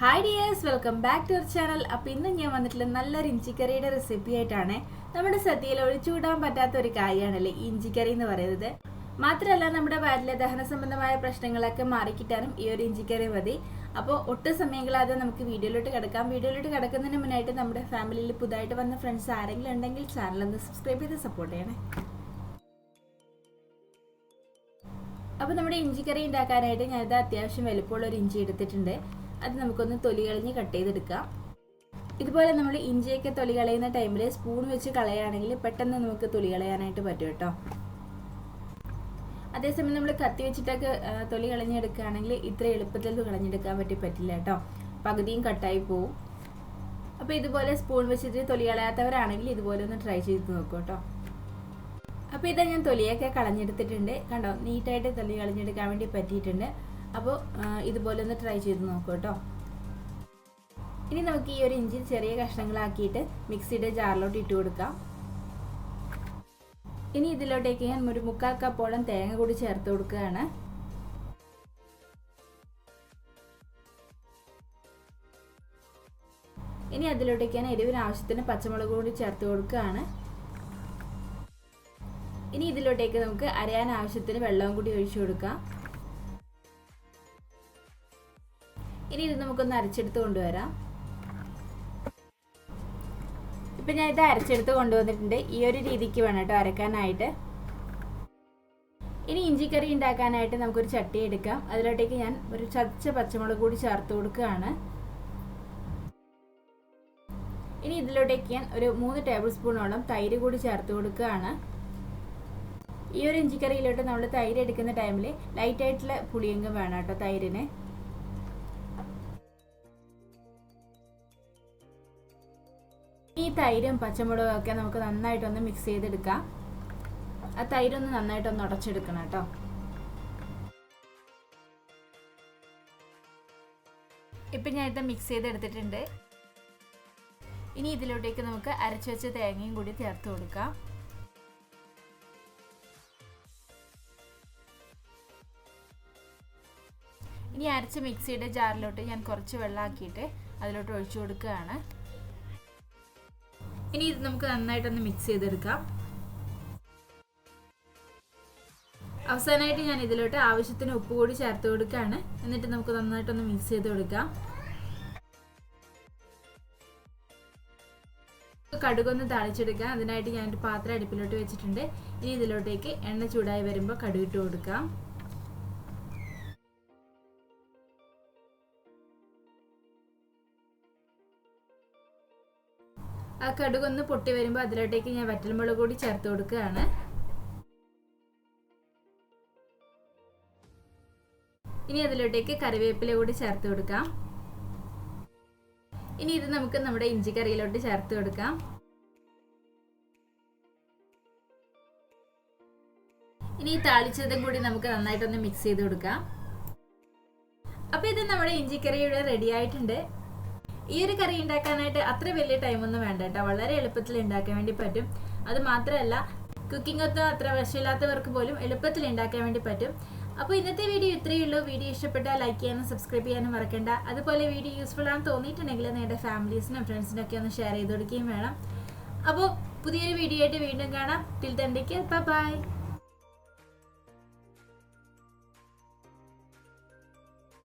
Hi dears, welcome back to our channel. അപ്പോൾ ഇന്ന് ഞാൻ വന്നിട്ടുള്ള നല്ലൊരു ഇഞ്ചിക്കറിയുടെ റെസിപ്പി ആയിട്ടാണ്. നമ്മുടെ സദ്യയിൽ ഒഴിച്ചുകൂടാൻ പറ്റാത്ത ഒരു കാര്യമാണല്ലേ ഇഞ്ചിക്കറി എന്ന് പറയുന്നത്. മാത്രമല്ല നമ്മുടെ വയറ്റിലെ ദഹന സംബന്ധമായ പ്രശ്നങ്ങളൊക്കെ മാറിക്കിട്ടാനും ഈ ഒരു ഇഞ്ചിക്കറി മതി. അപ്പോൾ ഒട്ടും സമയങ്ങളാതെ നമുക്ക് വീഡിയോയിലോട്ട് കിടക്കാം. വീഡിയോയിലോട്ട് കിടക്കുന്നതിന് മുന്നായിട്ട് നമ്മുടെ ഫാമിലിയിൽ പുതുതായിട്ട് വന്ന ഫ്രണ്ട്സ് ആരെങ്കിലും ഉണ്ടെങ്കിൽ ചാനലൊന്ന് സബ്സ്ക്രൈബ് ചെയ്ത് സപ്പോർട്ട് ചെയ്യണേ. അപ്പോൾ നമ്മുടെ ഇഞ്ചിക്കറി ഉണ്ടാക്കാനായിട്ട് ഞാനിത് അത്യാവശ്യം വലുപ്പമുള്ള ഒരു ഇഞ്ചി എടുത്തിട്ടുണ്ട്. അത് നമുക്കൊന്ന് തൊലി കളഞ്ഞ് കട്ട് ചെയ്തെടുക്കാം. ഇതുപോലെ നമ്മൾ ഇഞ്ചിയൊക്കെ തൊലി കളയുന്ന ടൈമിൽ സ്പൂൺ വെച്ച് കളയുകയാണെങ്കിൽ പെട്ടെന്ന് നമുക്ക് തൊലി കളയാനായിട്ട് പറ്റും കേട്ടോ. അതേസമയം നമ്മൾ കത്തി വെച്ചിട്ടൊക്കെ തൊലി കളഞ്ഞെടുക്കുകയാണെങ്കിൽ ഇത്ര എളുപ്പത്തിൽ കളഞ്ഞെടുക്കാൻ പറ്റില്ല കേട്ടോ. പകുതിയും കട്ടായി പോവും. അപ്പോൾ ഇതുപോലെ സ്പൂൺ വെച്ചിട്ട് തൊലി കളയാത്തവരാണെങ്കിൽ ഇതുപോലെ ഒന്ന് ട്രൈ ചെയ്ത് നോക്കൂ കേട്ടോ. അപ്പോൾ ഇതാ ഞാൻ തൊലിയൊക്കെ കളഞ്ഞെടുത്തിട്ടുണ്ട്. കണ്ടോ, നീറ്റായിട്ട് തൊലി കളഞ്ഞെടുക്കാൻ വേണ്ടി പറ്റിയിട്ടുണ്ട്. അപ്പോൾ ഇതുപോലെ ഒന്ന് ട്രൈ ചെയ്ത് നോക്കൂ കേട്ടോ. ഇനി നമുക്ക് ഈ ഒരു ഇഞ്ചി ചെറിയ കഷ്ണങ്ങളാക്കിയിട്ട് മിക്സിയുടെ ജാറിലോട്ട് ഇട്ട് കൊടുക്കാം. ഇനി ഇതിലോട്ടേക്ക് ഞാൻ ഒരു 3/4 കപ്പോളം തേങ്ങ കൂടി ചേർത്ത് കൊടുക്കുകയാണ്. ഇനി അതിലോട്ടേക്ക് ഞാൻ എരിവിന് ആവശ്യത്തിന് പച്ചമുളക് കൂടി ചേർത്ത് കൊടുക്കുകയാണ്. ഇനി ഇതിലോട്ടേക്ക് നമുക്ക് അരയാൻ ആവശ്യത്തിന് വെള്ളവും കൂടി ഒഴിച്ചു കൊടുക്കാം. ഇനി ഇത് നമുക്കൊന്ന് അരച്ചെടുത്ത് കൊണ്ടുവരാം. ഇപ്പം ഞാൻ ഇത് അരച്ചെടുത്ത് കൊണ്ടുവന്നിട്ടുണ്ട്. ഈ ഒരു രീതിക്ക് വേണം കേട്ടോ അരക്കാനായിട്ട്. ഇനി ഇഞ്ചിക്കറി ഉണ്ടാക്കാനായിട്ട് നമുക്കൊരു ചട്ടി എടുക്കാം. അതിലോട്ടേക്ക് ഞാൻ ഒരു ചതച്ച പച്ചമുളക് കൂടി ചേർത്ത് കൊടുക്കുകയാണ്. ഇനി ഇതിലോട്ടേക്ക് ഞാൻ ഒരു 3 ടേബിൾ സ്പൂണോളം തൈര് കൂടി ചേർത്ത് കൊടുക്കുകയാണ്. ഈ ഒരു ഇഞ്ചിക്കറിയിലോട്ട് നമ്മൾ തൈര് എടുക്കുന്ന ടൈമിൽ ലൈറ്റായിട്ടുള്ള പുളിയെങ്കും വേണം കേട്ടോ തൈരിന്. ഈ തൈരും പച്ചമുളകും ഒക്കെ നമുക്ക് നന്നായിട്ടൊന്ന് മിക്സ് ചെയ്തെടുക്കാം. ആ തൈരൊന്ന് നന്നായിട്ടൊന്ന് ഉടച്ചെടുക്കണം കേട്ടോ. ഇപ്പം ഞാനിത് മിക്സ് ചെയ്തെടുത്തിട്ടുണ്ട്. ഇനി ഇതിലോട്ടേക്ക് നമുക്ക് അരച്ചു വെച്ച തേങ്ങയും കൂടി ചേർത്ത് കൊടുക്കാം. ഇനി അരച്ച മിക്സിയുടെ ജാറിലോട്ട് ഞാൻ കുറച്ച് വെള്ളമാക്കിയിട്ട് അതിലോട്ട് ഒഴിച്ചു കൊടുക്കുകയാണ്. ഇനി ഇത് നമുക്ക് നന്നായിട്ടൊന്ന് മിക്സ് ചെയ്തെടുക്കാം. അവസാനമായിട്ട് ഞാൻ ഇതിലോട്ട് ആവശ്യത്തിന് ഉപ്പ് കൂടി ചേർത്ത് കൊടുക്കുകയാണ്. എന്നിട്ട് നമുക്ക് നന്നായിട്ടൊന്ന് മിക്സ് ചെയ്ത് കൊടുക്കാം. കടുകൊന്ന് താളിച്ചെടുക്കാം. അതിനായിട്ട് ഞാനൊരു പാത്രം അടുപ്പിലോട്ട് വെച്ചിട്ടുണ്ട്. ഇനി ഇതിലോട്ടേക്ക് എണ്ണ ചൂടായി വരുമ്പോൾ കടുകിട്ട് കൊടുക്കാം. ആ കടുകൊന്ന് പൊട്ടി വരുമ്പോൾ അതിലോട്ടേക്ക് ഞാൻ വറ്റൽമുളക് കൂടി ചേർത്ത് കൊടുക്കുകയാണ്. ഇനി അതിലോട്ടേക്ക് കറിവേപ്പില കൂടി ചേർത്ത് കൊടുക്കാം. ഇനി ഇത് നമുക്ക് നമ്മുടെ ഇഞ്ചിക്കറിയിലോട്ട് ചേർത്ത് കൊടുക്കാം. ഇനി താളിച്ചതും കൂടി നമുക്ക് നന്നായിട്ടൊന്ന് മിക്സ് ചെയ്ത് കൊടുക്കാം. അപ്പോൾ ഇത് നമ്മുടെ ഇഞ്ചിക്കറി ഇവിടെ റെഡി ആയിട്ടുണ്ട്. ഈ ഒരു കറി ഉണ്ടാക്കാനായിട്ട് അത്ര വലിയ ടൈമൊന്നും വേണ്ട കേട്ടോ. വളരെ എളുപ്പത്തിൽ ഉണ്ടാക്കാൻ വേണ്ടി പറ്റും. അത് മാത്രമല്ല കുക്കിംഗ് ഒന്നും അത്ര വശമില്ലാത്തവർക്ക് പോലും എളുപ്പത്തിൽ ഉണ്ടാക്കാൻ വേണ്ടി പറ്റും. അപ്പോൾ ഇന്നത്തെ വീഡിയോ ഇത്രയേ ഉള്ളൂ. വീഡിയോ ഇഷ്ടപ്പെട്ടാൽ ലൈക്ക് ചെയ്യാനും സബ്സ്ക്രൈബ് ചെയ്യാനും മറക്കണ്ട. അതുപോലെ വീഡിയോ യൂസ്ഫുൾ ആണെന്ന് തോന്നിയിട്ടുണ്ടെങ്കിൽ നിങ്ങളുടെ ഫാമിലീസിനും ഫ്രണ്ട്സിനും ഒക്കെ ഒന്ന് ഷെയർ ചെയ്ത് കൊടുക്കുകയും വേണം. അപ്പോൾ പുതിയൊരു വീഡിയോ ആയിട്ട് വീണ്ടും കാണാം. Till then take care, by.